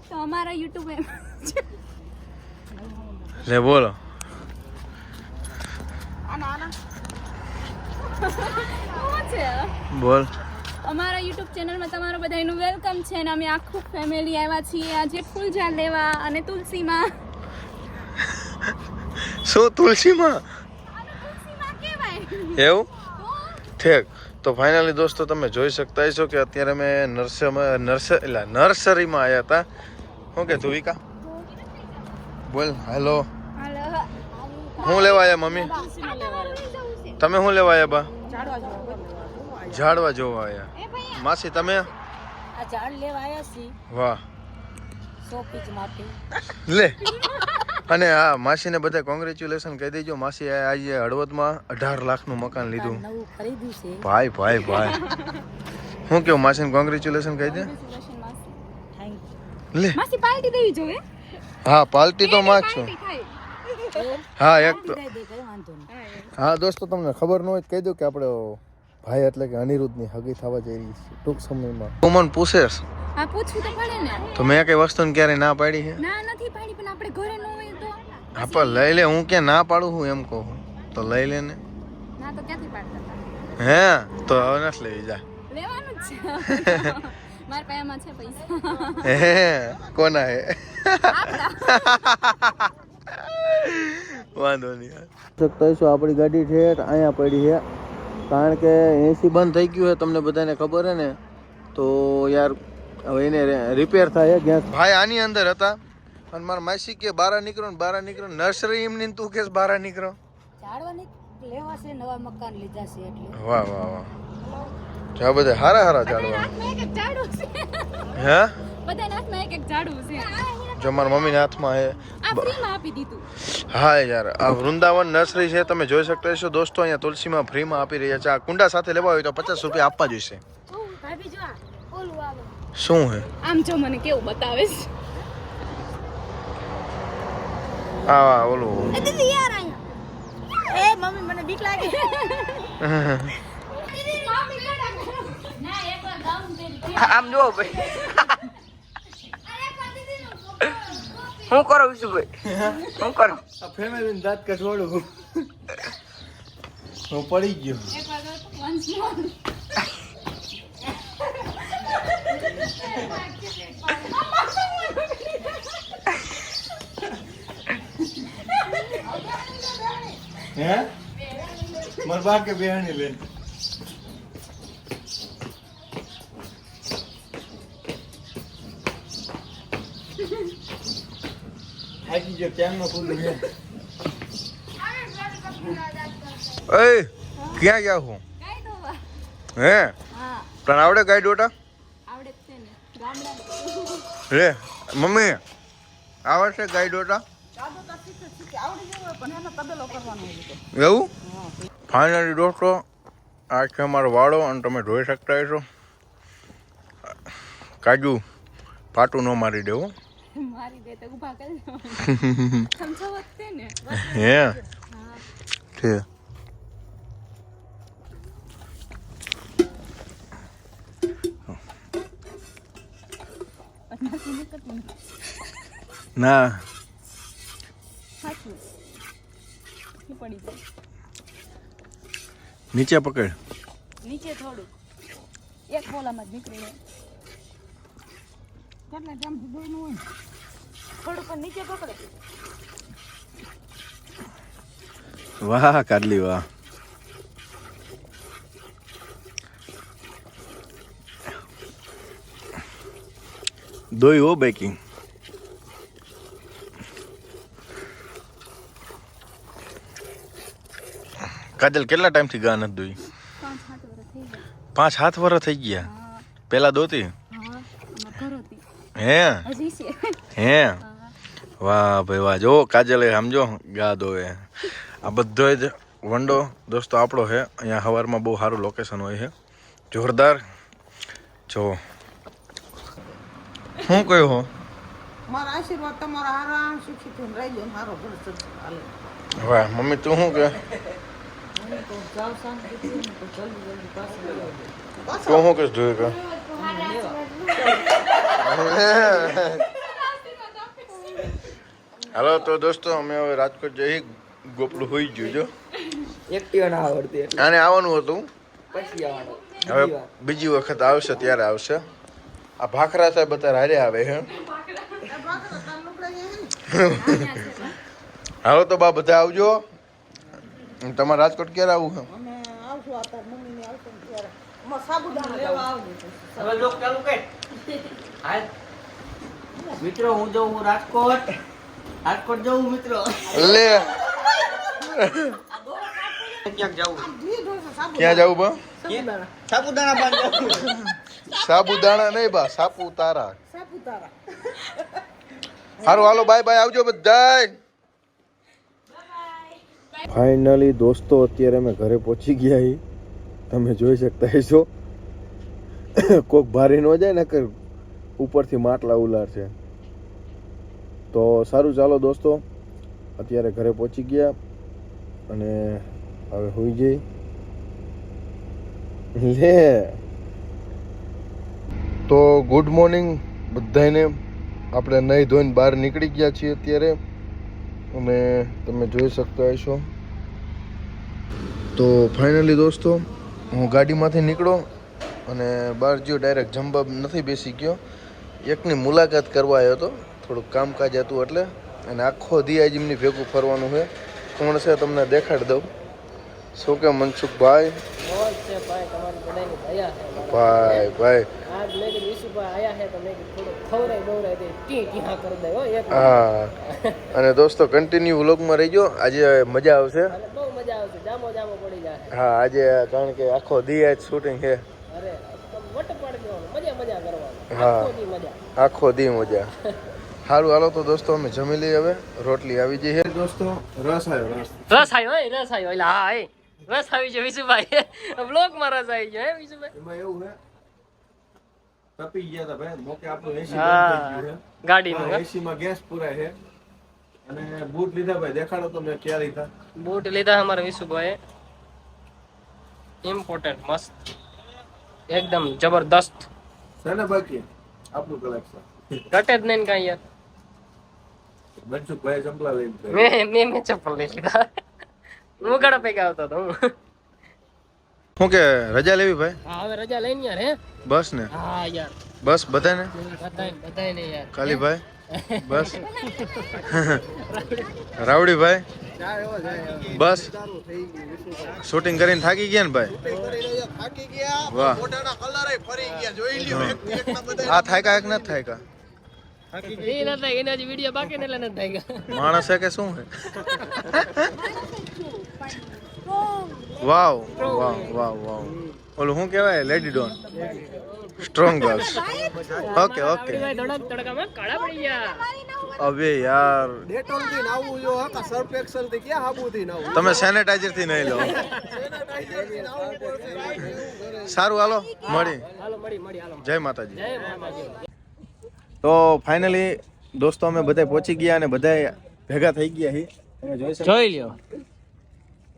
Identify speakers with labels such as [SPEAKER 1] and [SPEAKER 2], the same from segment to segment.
[SPEAKER 1] તો અમારા YouTube એમ
[SPEAKER 2] લે બોલો.
[SPEAKER 1] શું છે?
[SPEAKER 2] બોલ.
[SPEAKER 1] અમારા YouTube ચેનલમાં તમારું બધાનું વેલકમ છે અને અમે આખું ફેમિલી આવ્યા છીએ આજે ફૂલ ઝાડ લેવા અને તુલસીમાં.
[SPEAKER 2] શું તુલસીમાં?
[SPEAKER 1] તુલસીમાં કહેવાય.
[SPEAKER 2] એવું ઠીક. તો ફાઇનલી દોસ્તો તમે જોઈ શકતા છો કે અત્યારે અમે નર્સરીમાં આવ્યા હતા. શું કે ધુવિકા બોલ. હેલો. શું લેવા આવ્યા મમ્મી? તમે શું લેવા આવ્યા બા? ઝાડવા જોવા આવ્યા. માસી તમે?
[SPEAKER 3] આ ઝાડ લેવા આવ્યા છીએ
[SPEAKER 2] વાહ
[SPEAKER 3] શોપીસ માટે.
[SPEAKER 2] લે. અને હા માસીને બધા કોંગ્રેચ્યુલેશન કહી દેજો. માસી આજે હળવદમાં 18 લાખનું મકાન લીધું.
[SPEAKER 3] નવું ખરીદ્યું છે.
[SPEAKER 2] ભાઈ ભાઈ ભાઈ હું કેવું માસીને કોંગ્રેચ્યુલેશન કહી દે.
[SPEAKER 3] થેન્ક
[SPEAKER 2] લે
[SPEAKER 1] માસી પાર્ટી દેવી જોઈએ.
[SPEAKER 2] હા પાર્ટી તો માં જ છું. હા એક તો
[SPEAKER 3] યુ દે કઈ વાંધો નહીં.
[SPEAKER 2] હા દોસ્તો તમને ખબર ન હોય તો કહી દઉં કે આપણે ભાઈ એટલે કે અનિરુદ્ધની હગી થવા જઈ રહી છે ટૂંક સમયમાં. તું મને પૂછેશ
[SPEAKER 1] હા પૂછવું તો પડે ને.
[SPEAKER 2] તો મેં કઈ વસ્તુને ક્યારે ના પાડી છે?
[SPEAKER 1] ના નથી પાડી પણ આપણે ઘરે ન હોય તો
[SPEAKER 2] હા પણ લઈ લે. હું ક્યાં ના પાડું હું એમ કહું તો લઈ લે ને.
[SPEAKER 1] ના તો ક્યાંથી પાડતા હતા?
[SPEAKER 2] હે તો હવે નથી લઈ જા.
[SPEAKER 1] લેવાનું જ છે. મારા પાયામાં છે પૈસા.
[SPEAKER 2] હે કોના હે? વાંધો નહીં. શકતા છો આપણી ગાડી છે અહીંયા પડી છે કારણ કે એસી બંધ થઈ ગયું છે. તમને બધાને ખબર હે ને તો યાર હવે એને રિપેર થાય ગેસ. ભાઈ આની અંદર હતા અને મારા માસી કે બહાર નીકળો ને બહાર નીકળો. નર્સરી એમની તું કે બહાર નીકળો.
[SPEAKER 3] ઝાડવાની લેવા છે નવા મકાન લીધા છે એટલે.
[SPEAKER 2] વાહ વાહ વાહ. જા બધા હારા હારા ઝાડવા.
[SPEAKER 1] હાથમાં એક એક ઝાડુ છે.
[SPEAKER 2] હે
[SPEAKER 1] બધાના હાથમાં એક એક ઝાડુ છે.
[SPEAKER 2] જો મારા મમ્મીના હાથમાં હે.
[SPEAKER 1] આ ફ્રીમાં આપી દીધું.
[SPEAKER 2] હા યાર આ વૃંદાવન નર્સરી છે. તમે જોઈ શકતા છો દોસ્તો. અહીંયા તુલસીમાં ફ્રીમાં આપી રહ્યા છે. આ કુંડા સાથે લેવા હોય તો 50 રૂપિયા આપવા જોઈશે.
[SPEAKER 3] ભાભી જો ઓલું આવે.
[SPEAKER 2] શું હે?
[SPEAKER 1] આમ જો મને કેવું બતાવે છે.
[SPEAKER 2] આ ઓલું
[SPEAKER 3] દીદી યાર અહીંયા. એ મમ્મી મને બીક લાગે.
[SPEAKER 4] આમ જો ભાઈ હું કરો વિશુભાઈ હું કરો
[SPEAKER 2] આ ફેમિલી દાંત કઢવાડું હું પડી ગયો. હે માર બા કે બેહાણી લે. થાકી ગયો ક્યાંનો ફૂલ હે. એ ક્યાં ગયા હું?
[SPEAKER 1] ગાય દોવા.
[SPEAKER 2] હે
[SPEAKER 1] હા
[SPEAKER 2] તને આવડે ગાય દોટા?
[SPEAKER 1] આવડે જ છે ને ગામડા.
[SPEAKER 2] રે મમ્મી આવડે છે ગાય દોટા? એવું ફાઇનલી દોસ્તો આ છે અમારો વાળો અને તમે જોઈ શકતા હશો. કાજુ પાટું ન મારી દેવું.
[SPEAKER 1] મારી દે તો ઊભા કરી દો. સમજાવત છે ને.
[SPEAKER 2] હે છે ના
[SPEAKER 1] સાચું. પડી જાય.
[SPEAKER 2] નીચે પકડ.
[SPEAKER 1] નીચે થોડું એક બોલામાં જ નીકળી જાય. કેટલા જામ દૂરનું હોય થોડું પણ નીચે પકડે.
[SPEAKER 2] વાહ કાઢલી વાહ. દોઈ હો બેકિંગ. કાજલ કેટલા ટાઈમથી ગા નથી દોઈ? 5-7 વર્ષ થઈ ગયા. પેલા દોતી હે હે વાહ ભાઈ વાહ. જો કાજલે સમજો ગા દોવે. આ બધો જ વંડો દોસ્તો આપણો છે. અહીંયા સવારમાં બહુ સારું લોકેશન હોય છે જોરદાર. જો શું કહ્યું હો?
[SPEAKER 5] મારા આશીર્વાદ તમારા આરામ સુખી થઈને રહેજો. મારો ઘર ચાલે.
[SPEAKER 2] વાહ મમ્મી તું શું કે?
[SPEAKER 5] તો જાવ શાંતિથી ને તો જલ્દી પાછા
[SPEAKER 2] તું શું કહેશ જોઈ કે? હાલો તો દોસ્તો અમે હવે રાજકોટ જઈ ગોપડું હોઈ ગયું જો
[SPEAKER 4] એકટીવા ના આવડતી એટલે
[SPEAKER 2] આને આવવાનું હતું
[SPEAKER 4] પછી આવવાનું
[SPEAKER 2] હવે બીજી વખત આવશે ત્યારે આવશે આ ભાખરા સાહેબ અત્યારે હારે આવે છે હાલો તો બા બધા આવજો તમારે રાજકોટ ક્યારે આવવું છે
[SPEAKER 5] અમે આવશું આ તાર મમ્મીને આવશે ને ત્યારે અમારે સાબુદાણા લેવા આવજો
[SPEAKER 4] હવે લોક ચાલુ કર હાલ મિત્રો હું જાઉં રાજકોટ જાઉં મિત્રો
[SPEAKER 2] લે
[SPEAKER 4] ક્યાંક જાઉં
[SPEAKER 2] ક્યાં જવું બા
[SPEAKER 4] સાપુતારા બાંધ જાઉં
[SPEAKER 2] સાબુદાણા નહીં બા સાપુતારા
[SPEAKER 5] સાપુતારા
[SPEAKER 2] સારું હાલો બાય બાય આવજો બધાય ફાઇનલી દોસ્તો અત્યારે અમે ઘરે પહોંચી ગયા હી તમે જોઈ શકતા હશો કોક ભારી ન જાય ને કે ઉપરથી માટલા ઉલાર છે તો સારું ચાલો દોસ્તો અત્યારે ઘરે પહોંચી ગયા અને હવે હોઈ જઈ લે તો ગુડ મોર્નિંગ બધાને આપણે નહીં ધોઈને બહાર નીકળી ગયા છીએ અત્યારે અને તમે જોઈ શકતા હશો તો ફાઇનલી દોસ્તો હું ગાડીમાંથી નીકળો અને બહાર જો ડાયરેક્ટ જમવા નથી બેસી ગયો એકની મુલાકાત કરવા આવ્યો હતો થોડુંક કામકાજ હતું એટલે અને આખો દી આજ એમની ભેગું ફરવાનું છે કોણ છે તમને દેખાડી દઉં શું કે મનસુખભાઈ ભાઈ ભાઈ હા અને દોસ્તો કન્ટિન્યુ વ્લોગમાં રહીજો આજે મજા આવશે હા આજે કારણ કે આખો દી આજ શૂટિંગ છે હા આખો દી મજા સારું હાલો તો દોસ્તો અમે જમી લઈએ હવે રોટલી આવી જઈ છે દોસ્તો રસ આવ્યો
[SPEAKER 6] રસ આવ્યો એટલે હા રસ આવી છે વિશુભાઈ બ્લોગ માં રસ આવી ગયો હે વિશુભાઈ
[SPEAKER 2] એમાં એવું છે તપી ગયા હતા ભાઈ મોકે આપણું એસી
[SPEAKER 6] હા,
[SPEAKER 2] બંધ થઈ ગયું છે
[SPEAKER 6] ગાડીમાં
[SPEAKER 2] એસી માં ગેસ પુરાય છે અને બૂટ લીધા ભાઈ દેખાડો તો મેં ક્યાં લીધા
[SPEAKER 6] બૂટ લીધા અમારા વિશુભાઈ ઇમ્પોર્ટન્ટ મસ્ત એકદમ જબરદસ્ત
[SPEAKER 2] છે ને બાકી આપણું કલેક્શન
[SPEAKER 6] ઘટે જ નહીં કાંઈ યાર
[SPEAKER 2] મનસુખભાઈ ચંપલા લઈને
[SPEAKER 6] મેં ચપ્પલ લઈ લીધા હું ગળા પૈકા આવતો હતો હું
[SPEAKER 2] શું કે રજા લેવી ભાઈ
[SPEAKER 6] હા હવે રજા લઈને યાર હે
[SPEAKER 2] બસ ને
[SPEAKER 6] હા યાર
[SPEAKER 2] બસ બધાને
[SPEAKER 6] બધાય ને યાર
[SPEAKER 2] કાલી ભાઈ બસ રાવડી ભાઈ બસ શૂટિંગ કરીને થાકી ગયા ને ભાઈ વાહ આ થાય કા એક નથી થાય કા
[SPEAKER 6] એ ના થાય એના જે વિડીયો બાકી ને એટલે નથી થાય
[SPEAKER 2] માણસ છે કે શું છે વાવ વાવ વાવ વાવ ઓલું શું કહેવાય lady Don strong girls okay okay
[SPEAKER 6] તડકામાં કાળા પડી ગયા
[SPEAKER 2] અબે યાર
[SPEAKER 7] ડેટોલ થી નાવું જો હકા સર્ફ એક્સેલ થી ક્યાં હાબુ થી નાવું
[SPEAKER 2] તમે સેનેટાઈઝર થી નહીં લો સારું હાલો મળી
[SPEAKER 6] હાલો
[SPEAKER 2] જય માતાજી
[SPEAKER 6] જય માતાજી
[SPEAKER 2] તો ફાઇનલી દોસ્તો અમે બધા પહોંચી ગયા અને બધા ભેગા થઈ ગયા હી તમે જોઈ શકો
[SPEAKER 6] જોઈ લ્યો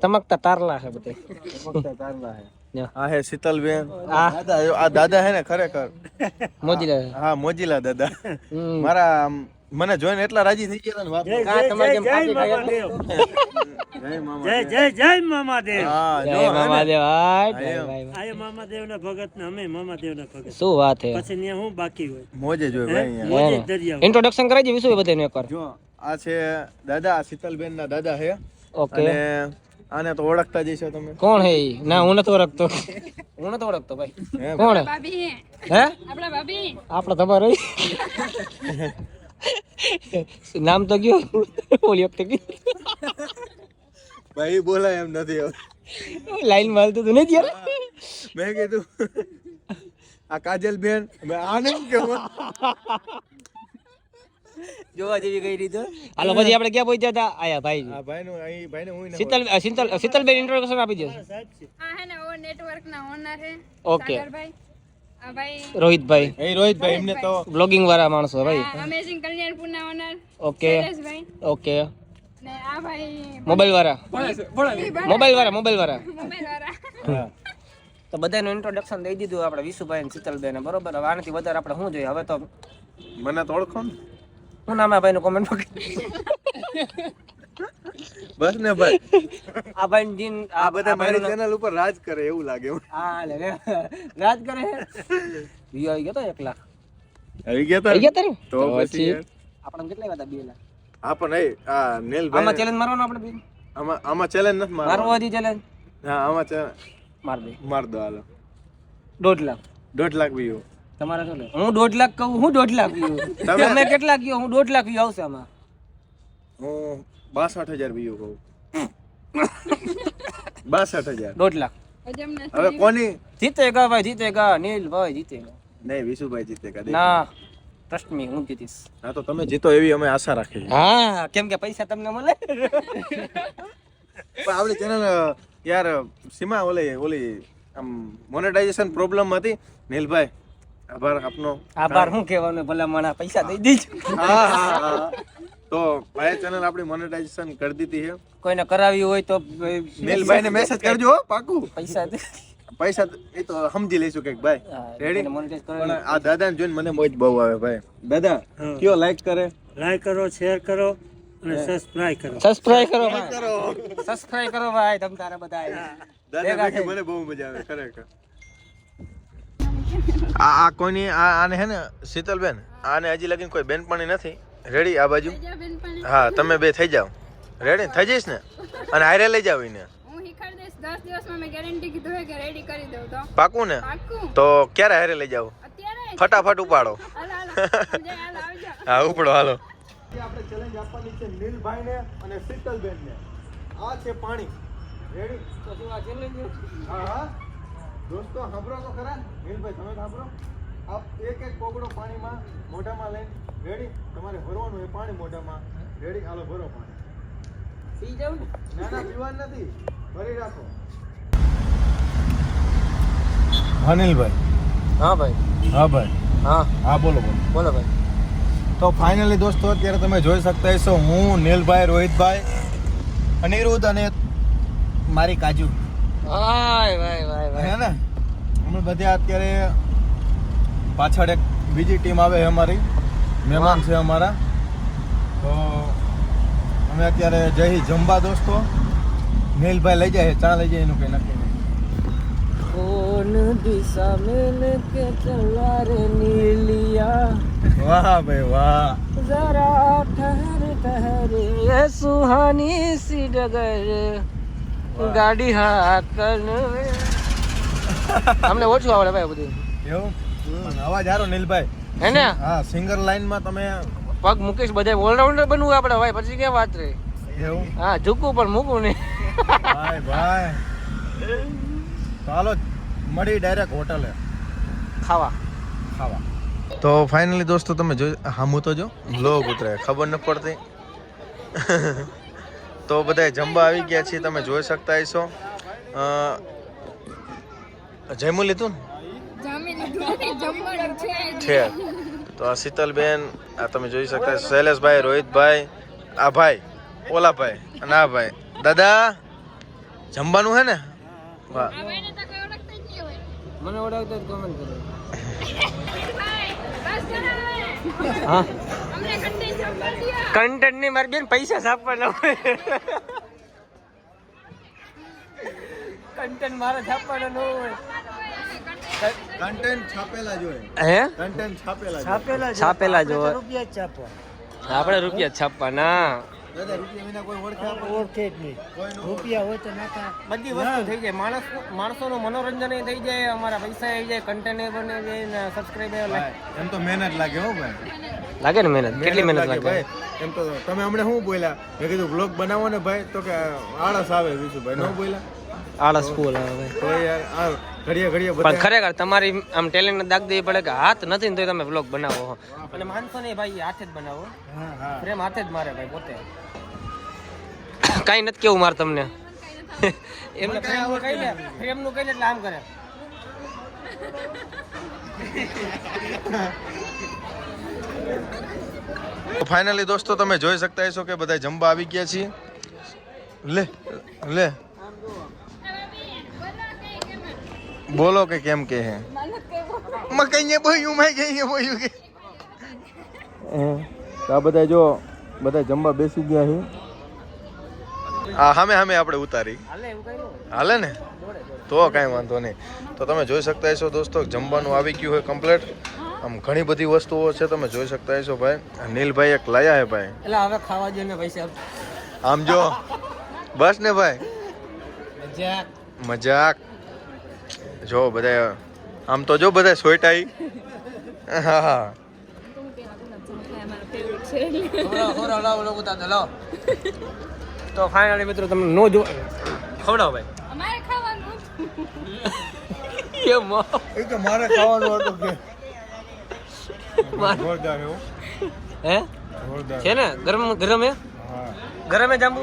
[SPEAKER 6] ચમકતા તારલા છે બધે
[SPEAKER 2] આ હે શીતલબેન આ દાદા હે ને ખરેખર
[SPEAKER 6] મોજીલા
[SPEAKER 2] હા મોજીલા દાદા મારા મને જોઈને એટલા રાજી થઈ ગયા ને વાત
[SPEAKER 6] કા તમારે કેમ પાપી ખાય
[SPEAKER 2] જય મામા
[SPEAKER 7] જય મામાદેવ
[SPEAKER 2] હા જો
[SPEAKER 6] જય મામાદેવ
[SPEAKER 7] આય મામાદેવ ના ભગત ને અમે મામાદેવ ના ભગત
[SPEAKER 6] શું વાત હે
[SPEAKER 7] પછી ન્યા હું બાકી હોય
[SPEAKER 2] મોજે જોય ભાઈ અહીંયા.
[SPEAKER 7] મોજે દરિયા
[SPEAKER 6] ઇન્ટ્રોડક્શન કરાવી દે વિશું બધાને એકવાર
[SPEAKER 2] જો આ છે દાદા આ શીતલબેન ના દાદા હે
[SPEAKER 6] ઓકે
[SPEAKER 2] અને આને તો ઓળખતા જ છો તમે
[SPEAKER 6] કોણ હે ઈ? ના હું નથી ઓળખતો હું નથી ઓળખતો ભાઈ
[SPEAKER 2] હે
[SPEAKER 6] કોણ હે
[SPEAKER 1] ભાભી
[SPEAKER 6] હે
[SPEAKER 1] આપણા ભાભી
[SPEAKER 6] આપડે તમારે નામ તો કયો ઓલી વખતે કયો
[SPEAKER 2] ભાઈ બોલાય એમ નથી હવે
[SPEAKER 6] લાઈન માં હાલતું તું નથી યાર
[SPEAKER 2] મેં કીધું આ કાજલ બેન મેં આને શું કહેવું
[SPEAKER 6] જોવા જેવી કઈ રીતે હાલો પછી આપણે ક્યાં પહોંચ્યા હતા આયા ભાઈ
[SPEAKER 2] આ ભાઈનું અહીં ભાઈને હું
[SPEAKER 6] શીતલબેન ઇન્ટ્રોડક્શન આપી દે
[SPEAKER 1] આ હે ને ઓ નેટવર્ક ના ઓનર હે
[SPEAKER 6] ઓકે
[SPEAKER 1] સાગરભાઈ આ ભાઈ
[SPEAKER 6] રોહિતભાઈ
[SPEAKER 2] એ રોહિતભાઈ એમને તો
[SPEAKER 6] બ્લોગિંગ વાળા માણસો ભાઈ
[SPEAKER 1] અમેઝિંગ કલ્યાણપુર ના ઓનર
[SPEAKER 6] ઓકે
[SPEAKER 1] શૈલેષભાઈ
[SPEAKER 6] ઓકે
[SPEAKER 1] ને આ ભાઈ
[SPEAKER 6] મોબાઈલ વાળા મોબાઈલ વાળા
[SPEAKER 1] મોબાઈલ વાળા
[SPEAKER 6] તો બધાનું ઇન્ટ્રોડક્શન દઈ દીધું આપણે વિશુભાઈ અને શીતલબેન બરોબર હવે આનાથી વધારે આપણે શું જોઈએ હવે તો
[SPEAKER 2] મને તો ઓળખો ને
[SPEAKER 6] શું નામ ભાઈ નું કોમેન્ટ
[SPEAKER 2] બસ ને ભાઈ,
[SPEAKER 6] આ ભાઈ દિન
[SPEAKER 2] આ બધા મારી ચેનલ ઉપર રાજ કરે એવું લાગે.
[SPEAKER 6] હા લે રાજ કરે વિયો આવી ગયો તો 1 લાખ
[SPEAKER 2] આવી ગયા
[SPEAKER 6] આવી ગયા તારે
[SPEAKER 2] તો પછી યાર.
[SPEAKER 6] આપણે કેટલા હતા 2 લાખ
[SPEAKER 2] હા પણ એ આ નેલ
[SPEAKER 6] આમાં
[SPEAKER 2] ભાઈ
[SPEAKER 6] ચેલેન્જ મારવાનો આપણે બે
[SPEAKER 2] આમાં ચેલેન્જ નથી
[SPEAKER 6] મારવો
[SPEAKER 2] મારવાનો.
[SPEAKER 6] હતી ચેલેન્જ
[SPEAKER 2] હા આમાં
[SPEAKER 6] માર દે
[SPEAKER 2] માર દો હાલો.
[SPEAKER 6] 1.5 લાખ
[SPEAKER 2] 1.5 લાખ વ્યૂ.
[SPEAKER 6] તમારે શું લે હું 1.5 લાખ કહું હું 1.5 લાખ વ્યૂ તમે કેટલા કયો હું 1.5 લાખ વ્યૂ આવશે આમાં
[SPEAKER 2] હું 62,000 વ્યૂ કહું. 62,000.
[SPEAKER 6] 1.5 લાખ
[SPEAKER 1] હજમ નથી.
[SPEAKER 2] હવે કોની
[SPEAKER 6] જીતેગા ભાઈ જીતેગા નીલ ભાઈ જીતેગા
[SPEAKER 2] નહીં વિશુભાઈ જીતેગા.
[SPEAKER 6] ના ટ્રસ્ટ મી હું જીતીશ
[SPEAKER 2] હા તો તમે જીતો એવી અમે આશા રાખીએ છીએ.
[SPEAKER 6] હા કેમ કે પૈસા તમને મળે
[SPEAKER 2] પણ આપણી ચેનલ યાર સીમા ઓલી આમ મોનેટાઇઝેશન પ્રોબ્લેમ હતી. નીલભાઈ આભાર આપનો.
[SPEAKER 6] આભાર હું કહેવાનું ભલા માણા પૈસા દઈ દેજો
[SPEAKER 2] હા હા હા. તો ભાઈ ચેનલ આપણી મોનેટાઇઝેશન કરી દીધી છે.
[SPEAKER 6] કોઈને કરાવી હોય તો
[SPEAKER 2] નીલભાઈને મેસેજ કરજો હો, પાકું.
[SPEAKER 6] પૈસા
[SPEAKER 2] પૈસા એ તો સમજી લઈશું કઈક ભાઈ. રેડી.
[SPEAKER 6] મોનેટાઇઝ
[SPEAKER 2] પણ
[SPEAKER 6] કરો
[SPEAKER 2] આ દાદાને જોઈને મને મોજ બહુ આવે ભાઈ. દાદા કયો લાઈક કરે
[SPEAKER 7] લાઈક કરો, શેર કરો અને સબસ્ક્રાઇબ કરો.
[SPEAKER 6] સબસ્ક્રાઇબ કરો ભાઈ સબસ્ક્રાઇબ કરો ભાઈ તમ તારા બધા
[SPEAKER 2] દાદા ભેગી મને બહુ મજા આવે ખરેખર. આ કોઈની આને હે ને શીતલબેન આને હજી લગીન કોઈ બેનપણી નથી. રેડી આ બાજુ?
[SPEAKER 1] જા બેનપણી.
[SPEAKER 2] હા તમે બે થઈ જાઓ. રેડી થઈ જઈશ ને અને હારે લઈ જાવ એને.
[SPEAKER 1] હું શીખવાડી દઈશ 10 દિવસમાં મેં ગેરંટી કીધું છે કે રેડી કરી દઉં તો
[SPEAKER 2] પાકું ને?
[SPEAKER 1] પાક્કું.
[SPEAKER 2] તો ક્યારે હારે લઈ જાવ?
[SPEAKER 1] અત્યારે જ.
[SPEAKER 2] ફટાફટ ઉપાડો.
[SPEAKER 1] હાલો હાલો સમજાય, હાલો આવજો.
[SPEAKER 2] હા ઉપડો હાલો. આપણે ચેલેન્જ આપવાની છે નીલભાઈને અને શીતલબેનને. આ છે પાણી. રેડી? હા હા દોસ્તો સાંભળો તો ખરા. નીલભાઈ તમે સાંભળો. આપ એક કોગળો પાણીમાં મોઢામાં લઈને રેડી તમારે ભરવાનું એ પાણી મોઢામાં. રેડી હાલો ભરો પાણી.
[SPEAKER 6] પી જાવ ને
[SPEAKER 2] ના ના પીવાનું નથી, ભરી રાખો. હા નીલભાઈ.
[SPEAKER 6] હા ભાઈ
[SPEAKER 2] હા ભાઈ.
[SPEAKER 6] હા
[SPEAKER 2] હા બોલો બોલો.
[SPEAKER 6] બોલો ભાઈ
[SPEAKER 2] તો ફાઇનલી દોસ્તો અત્યારે તમે જોઈ શકતા હશો હું નીલભાઈ, રોહિતભાઈ, અનિરુદ્ધ અને મારી કાજુ
[SPEAKER 6] ભાઈ ભાઈ ભાઈ ભાઈ
[SPEAKER 2] હે ને અમે બધા અત્યારે પાછળ એક બીજી ટીમ આવે છે અમારી, મહેમાન છે અમારા. તો અમે અત્યારે જઈ જમવા દોસ્તો. નીલભાઈ લઈ જાય ચા લઈ જાય એનું કઈ નક્કી નહીં.
[SPEAKER 6] कौन दिशा में लेके चला रे नीलिया
[SPEAKER 2] વાહ ભાઈ વાહ.
[SPEAKER 6] जरा ठहर ठहर ये सुहानी सी डगर गाड़ी हाकन અમને ઓછું આવડે ભાઈ બધું
[SPEAKER 2] એવું પણ અવાજ હારો નીલભાઈ
[SPEAKER 6] હે ને
[SPEAKER 2] હા. સિંગર લાઈનમાં તમે
[SPEAKER 6] પગ મુકેશ બધા ઓલરાઉન્ડર બનવું આપણે ભાઈ પછી ક્યાં વાત રહી
[SPEAKER 2] એવું
[SPEAKER 6] હા ઝૂકવું પણ મૂકવું નહીં
[SPEAKER 2] ભાઈ ભાઈ. ચાલો મળી ડાયરેક્ટ હોટલે
[SPEAKER 6] ખાવા
[SPEAKER 2] ખાવા. તો ફાઇનલી દોસ્તો તમે જો હામું તો જો બ્લોગ ઉતરે ખબર ન પડતી. તો બધા જમવા આવી ગયા છીએ તમે જોઈ શકતા હશો. જમવું લીધું ને
[SPEAKER 1] જમી લીધું નથી, જમવાનું છે
[SPEAKER 2] છે. તો આ શીતલબેન આ તમે જોઈ શકતા હશો. શૈલેષભાઈ, રોહિતભાઈ, આ ભાઈ, ઓલા ભાઈ અને આ ભાઈ. દાદા જમવાનું હે ને? વાહ.
[SPEAKER 1] આ ભાઈને તો કોઈ ઓળખતા જ નહીં હોય.
[SPEAKER 6] મને ઓળખતો કોમેન્ટ કરો
[SPEAKER 1] ભાઈ, બસ કરો હવે.
[SPEAKER 6] હા
[SPEAKER 1] અમને content સંભાળ દ્યો.
[SPEAKER 6] કન્ટેન્ટ ની મારી બેન પૈસા છાપવાના હોય કન્ટેન્ટ મારે છાપવાનો ન હોય
[SPEAKER 2] કન્ટેન્ટ છાપેલા જોઈએ.
[SPEAKER 6] હે
[SPEAKER 2] કન્ટેન્ટ છાપેલા જોઈએ.
[SPEAKER 6] છાપેલા જો
[SPEAKER 7] રૂપિયા જ છાપવા.
[SPEAKER 6] આપણે રૂપિયા જ છાપવાના
[SPEAKER 2] દાદા રૂપિયા વિના કોઈ ઓળખે આપણે?
[SPEAKER 7] ઓળખે જ નહીં. રૂપિયા હોય તો નાખા.
[SPEAKER 6] બધી વસ્તુ થઈ જાય માણસોનું મનોરંજન થઈ જાય અમારા પૈસા આવી જાય કન્ટેન્ટ બને જાય ને સબસ્ક્રાઇબર
[SPEAKER 2] એમ તો મહેનત લાગે હો ભાઈ.
[SPEAKER 6] લાગે ને મહેનત કેટલી મહેનત લાગે
[SPEAKER 2] ભાઈ. એમ તો તમે હમણાં શું બોલ્યા? મેં કીધું બ્લોગ બનાવો ને ભાઈ તો કે આળસ આવે વિશુભાઈ. ન બોલ્યા
[SPEAKER 6] આળસ ફૂલ આવે
[SPEAKER 2] તો યાર આ ઘડીએ ઘડીએ
[SPEAKER 6] પણ
[SPEAKER 2] બધા
[SPEAKER 6] ખરેખર તમારી આમ ટેલેન્ટ દાગ દેવી પડે કે હાથ નથી ને તો તમે વ્લોગ બનાવો અને માનસો નહીં ભાઈ હાથે જ બનાવો પ્રેમ હાથે જ મારે ભાઈ પોતે કાઈ નથી કેવું મારે તમને એમને પ્રેમનું કહી દે પ્રેમનું કહી દે એટલે આમ કરે
[SPEAKER 2] ફાઇનલી દોસ્તો તમે જોઈ શકતા હશો કે બધા જમવા આવી ગયા છીએ. લે લે બોલો કે કેમ કે હે મકઈ ને બોયું મેં ગઈ બોયું કે તો આ બધા જો બધા જમવા બેસી ગયા છે. આ સામે આપણે ઉતારી હાલે ને તો કાંઈ વાંધો નહીં. તો તમે જોઈ શકતા હશો દોસ્તો જમવાનું આવી ગયું હોય કમ્પ્લીટ. આમ ઘણી બધી વસ્તુઓ છે તમે જોઈ શકતા હશો ભાઈ. નીલભાઈ એક લાયા હે ભાઈ.
[SPEAKER 6] એટલે હવે ખાવા જોઈએ ને પૈસા
[SPEAKER 2] આમ જો બસ ને ભાઈ મજાક જો બધા આમ તો જો બધા સોઈટાઈ. હા હા
[SPEAKER 6] તો ફાઇનલી મિત્રો તમને નો જો ખવડાવો ભાઈ
[SPEAKER 1] અમારે ખાવાનું
[SPEAKER 6] એમ
[SPEAKER 2] એ તો મારે ખાવાનું હતું કે જોરદાર હે
[SPEAKER 6] હે
[SPEAKER 2] જોરદાર
[SPEAKER 6] છે ને ગરમ ગરમ હે
[SPEAKER 2] હા
[SPEAKER 6] ગરમ હે જાંબુ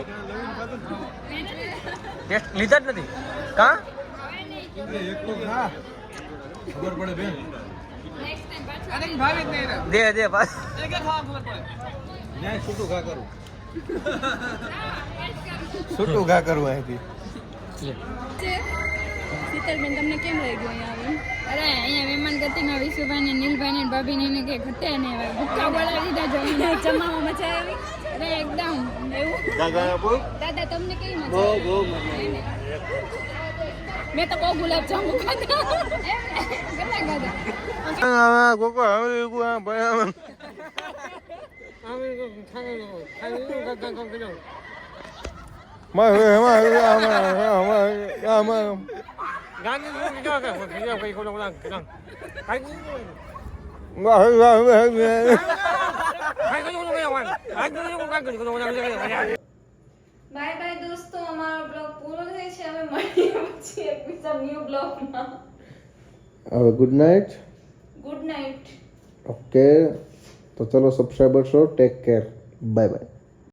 [SPEAKER 6] ટેસ્ટ લીધા જ નથી કા
[SPEAKER 2] એક તો ખા ખબર પડે બેન
[SPEAKER 6] દે બસ
[SPEAKER 2] ના છૂટું ઘા કરું છૂટું ઘા કરું અહીંથી.
[SPEAKER 1] શીતલબેન તમને કેમ લાગ્યું અહીંયા
[SPEAKER 8] અરે અહીંયા મહેમાન ગતિમાં વિશુભાઈ ને નીલભાઈ ને ભાભી ને કે ઘટે ને ભૂક્કા બોલાવી દીધા જોઈને
[SPEAKER 1] આવીને જમવામાં મજા આવી
[SPEAKER 8] અરે એકદમ
[SPEAKER 1] એવું દાદા તમને કેવી મજા આવી? મેં તો બહુ ગુલાબ જાંબુ ખાધા
[SPEAKER 8] કેટલા ગાધા બાય બાય દોસ્તો, અમારો બ્લોગ પૂરો થાય છે. હવે મળીએ પછી એક બીજા ન્યૂ બ્લોગમાં.
[SPEAKER 2] હવે good night.
[SPEAKER 1] Good night.
[SPEAKER 2] Okay તો ચલો subscriber show take care bye bye.